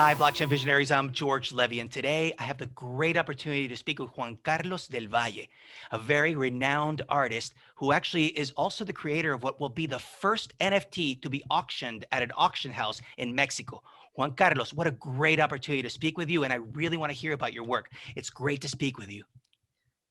Hi, Blockchain Visionaries. I'm George Levy, and today I have the great opportunity to speak with Juan del Valle, a very renowned artist who actually is also the creator of what will be the first NFT to be auctioned at an auction house in Mexico. Juan Carlos, what a great opportunity to speak with you, and I really want to hear about your work. It's great to speak with you.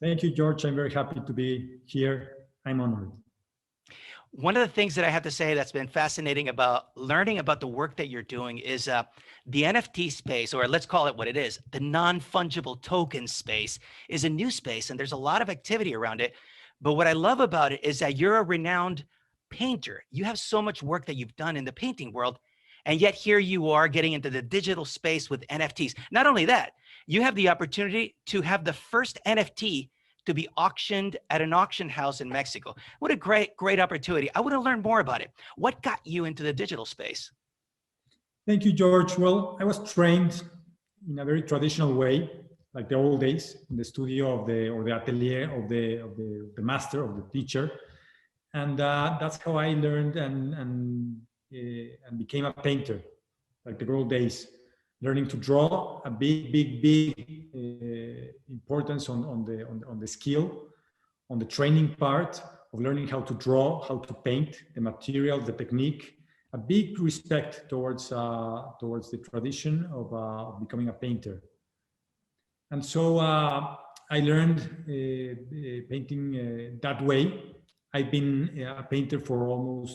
Thank you, George. I'm very happy to be here. I'm honored. One of the things that I have to say that's been fascinating about learning about the work that you're doing is the NFT space, or let's call it what it is, the non-fungible token space is a new space, and there's a lot of activity around it. But what I love about it is that you're a renowned painter. You have so much work that you've done in the painting world, and yet here you are getting into the digital space with NFTs. Not only that, you have the opportunity to have the first NFT to be auctioned at an auction house in Mexico. What a great opportunity. I want to learn more about it. What got you into the digital space? Thank you, George. Well, I was trained in a very traditional way, like the old days, in the studio of the atelier of the master, of the teacher. And that's how I learned and became a painter, like the old days. Learning to draw, a big importance on the skill, on the training part of learning how to draw, how to paint, the material, the technique. A big respect towards the tradition of becoming a painter. And so I learned painting that way. I've been a painter for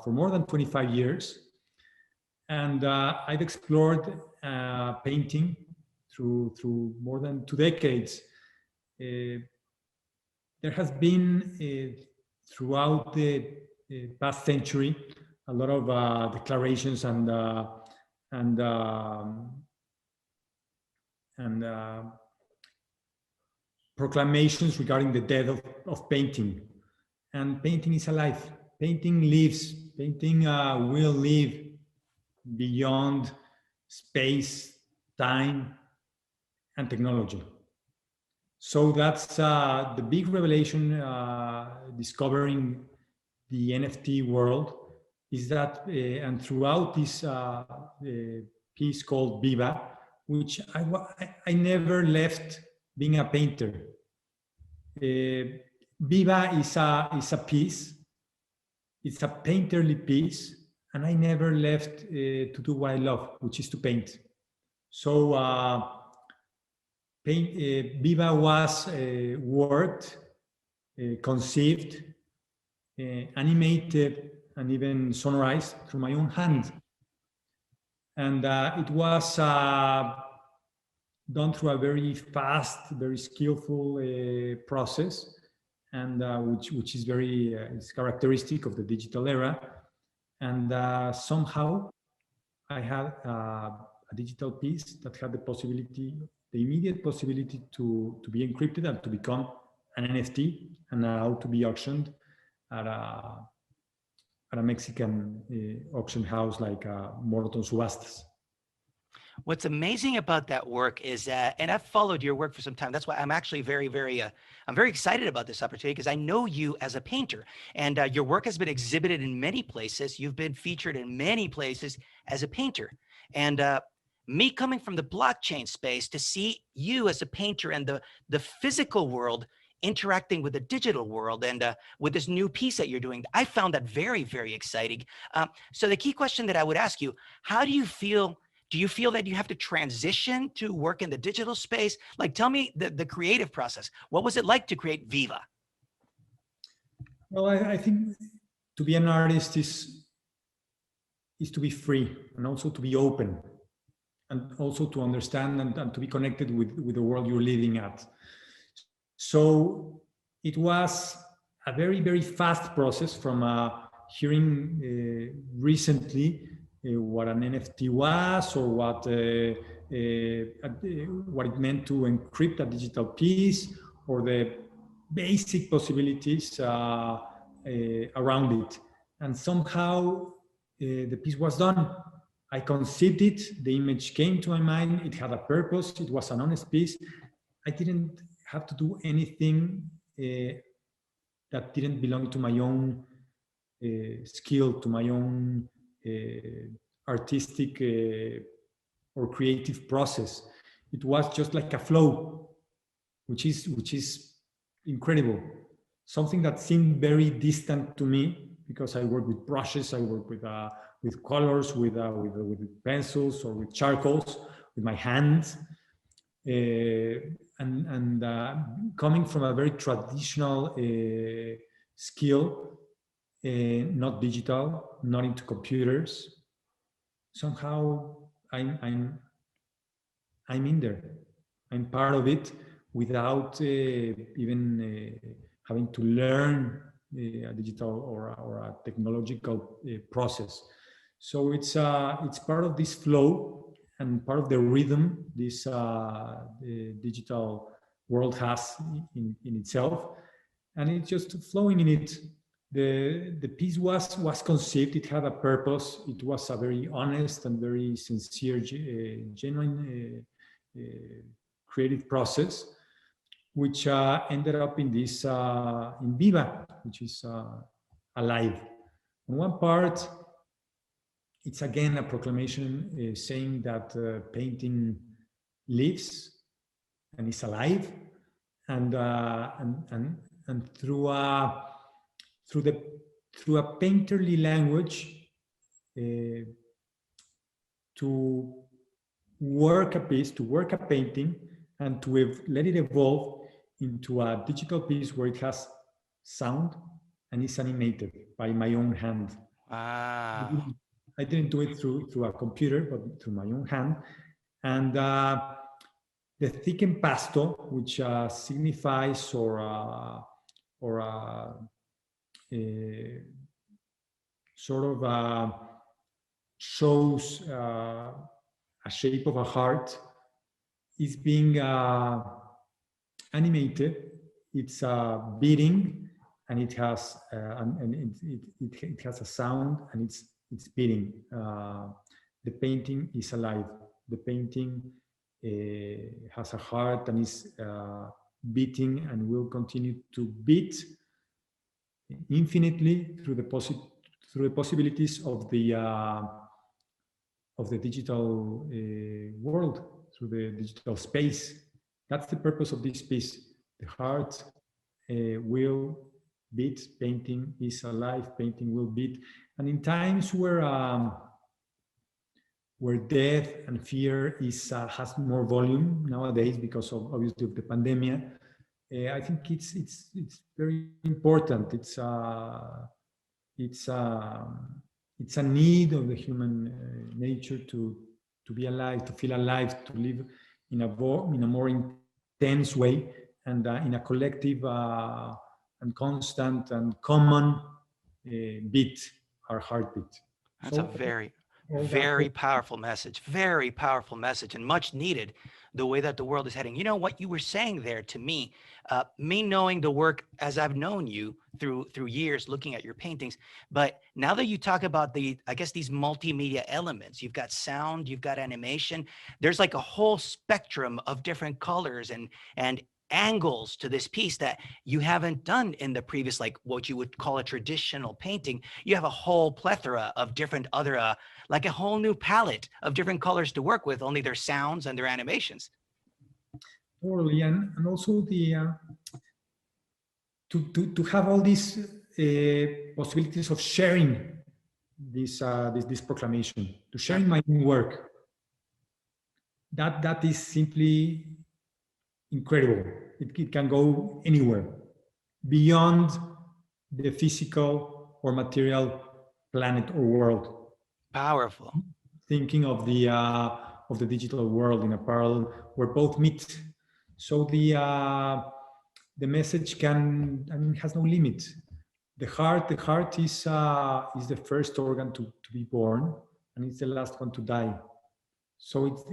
for more than 25 years. And I've explored painting through more than 2 decades. There has been throughout the past century a lot of declarations and proclamations regarding the death of painting. And painting is alive. Painting lives. Painting will live beyond space, time, and technology. So that's the big revelation discovering the NFT world is that, and throughout this piece called Viva, which I never left being a painter. Viva is a piece, it's a painterly piece, and I never left to do what I love, which is to paint. So Viva was worked, conceived, animated, and even sonorized through my own hand. And it was done through a very fast, very skillful process, and which is very it's characteristic of the digital era. And somehow I had a digital piece that had the immediate possibility to be encrypted and to become an NFT, and now to be auctioned at a Mexican auction house like Morton Subastas. What's amazing about that work is that, and I've followed your work for some time. That's why I'm actually I'm very excited about this opportunity, because I know you as a painter, and your work has been exhibited in many places. You've been featured in many places as a painter. And me coming from the blockchain space to see you as a painter and the physical world interacting with the digital world and with this new piece that you're doing, I found that very, very exciting. So the key question that I would ask you, how do you feel? Do you feel that you have to transition to work in the digital space? Like, tell me the creative process. What was it like to create Viva? Well, I think to be an artist is to be free, and also to be open, and also to understand and to be connected with the world you're living at. So it was a very, very fast process from hearing recently what an NFT was, or what it meant to encrypt a digital piece, or the basic possibilities around it. And somehow the piece was done. I conceived it, the image came to my mind, it had a purpose, it was an honest piece. I didn't have to do anything that didn't belong to my own skill, to my own artistic or creative process. It was just like a flow, which is incredible. Something that seemed very distant to me because I work with brushes, I work with colors, with pencils or with charcoals, with my hands, and coming from a very traditional skill, not digital, not into computers. Somehow I'm in there. I'm part of it without even having to learn a digital or a technological process. So it's part of this flow and part of the rhythm this digital world has in itself, and it's just flowing in it. The piece was conceived. It had a purpose. It was a very honest and very sincere, genuine creative process, which ended up in this in Viva, which is alive. On one part, it's again a proclamation saying that painting lives and is alive, and through the through a painterly language, uh, to work a piece, to work a painting, and to let it evolve into a digital piece where it has sound and is animated by my own hand. Wow. I didn't do it through a computer, but through my own hand. And the thickened pasto, which signifies or sort of shows a shape of a heart, is being animated. It's beating, and it has it has a sound, and it's beating. The painting is alive. The painting has a heart and is beating and will continue to beat infinitely through the possibilities of the digital world, through the digital space. That's the purpose of this piece. The heart will beat, painting is alive, painting will beat. And in times where death and fear has more volume nowadays because of obviously of the pandemic, I think it's very important. It's it's a need of the human nature to be alive, to feel alive, to live in a more intense way, and in a collective and constant and common beat, our heartbeat. That's a So very, all that. very powerful message, and much needed the way that the world is heading. You know what you were saying there to me, me knowing the work as I've known you through years, looking at your paintings. But now that you talk about I guess these multimedia elements, you've got sound, you've got animation, there's like a whole spectrum of different colors and angles to this piece that you haven't done in the previous, like what you would call a traditional painting. You have a whole plethora of different other, like a whole new palette of different colors to work with, only their sounds and their animations. Totally, and also the to have all these possibilities of sharing this proclamation, to sharing my own work. That is simply incredible. It can go anywhere beyond the physical or material planet or world. Powerful. Thinking of the digital world in a parallel where both meet. So the message has no limit. The heart is the first organ to be born, and it's the last one to die. So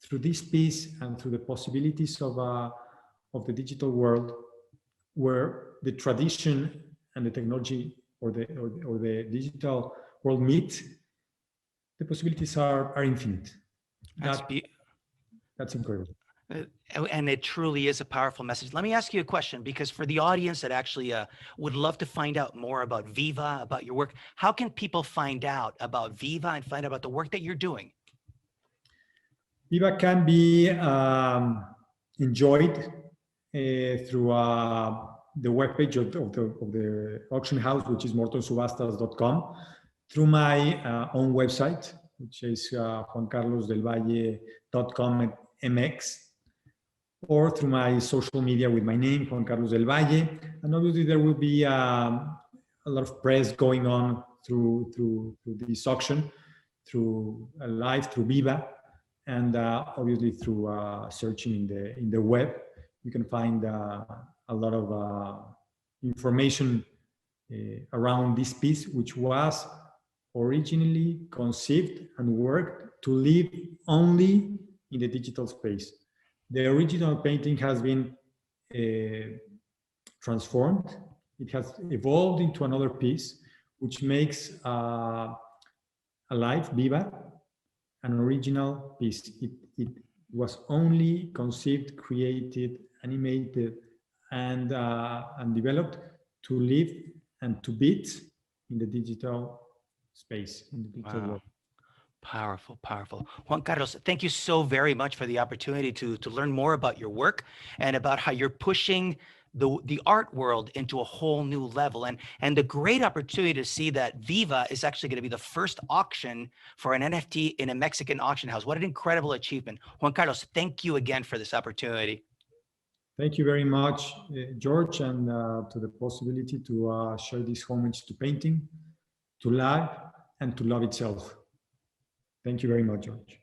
through this piece and through the possibilities of the digital world, where the tradition and the technology or the digital world meet, the possibilities are infinite. That's That's incredible. and it truly is a powerful message. Let me ask you a question, because for the audience that actually would love to find out more about Viva, about your work, how can people find out about Viva and find out about the work that you're doing? Viva can be enjoyed through the webpage of the auction house, which is mortonsubastas.com, through my own website, which is juancarlosdelvalle.com MX, or through my social media with my name, Juan Carlos del Valle. And obviously there will be a lot of press going on through this auction, through live, through Viva, and obviously through searching in the web. You can find a lot of information around this piece, which was originally conceived and worked to live only in the digital space. The original painting has been transformed. It has evolved into another piece, which makes alive, Viva, an original piece. It was only conceived, created, animated, and developed to live and to beat in the digital space, in the digital world. Powerful, powerful. Juan Carlos, thank you so very much for the opportunity to learn more about your work and about how you're pushing the art world into a whole new level, and the great opportunity to see that Viva is actually going to be the first auction for an NFT in a Mexican auction house. What an incredible achievement. Juan Carlos, thank you again for this opportunity. Thank you very much, George, and to the possibility to share this homage to painting, to life, and to love itself. Thank you very much, George.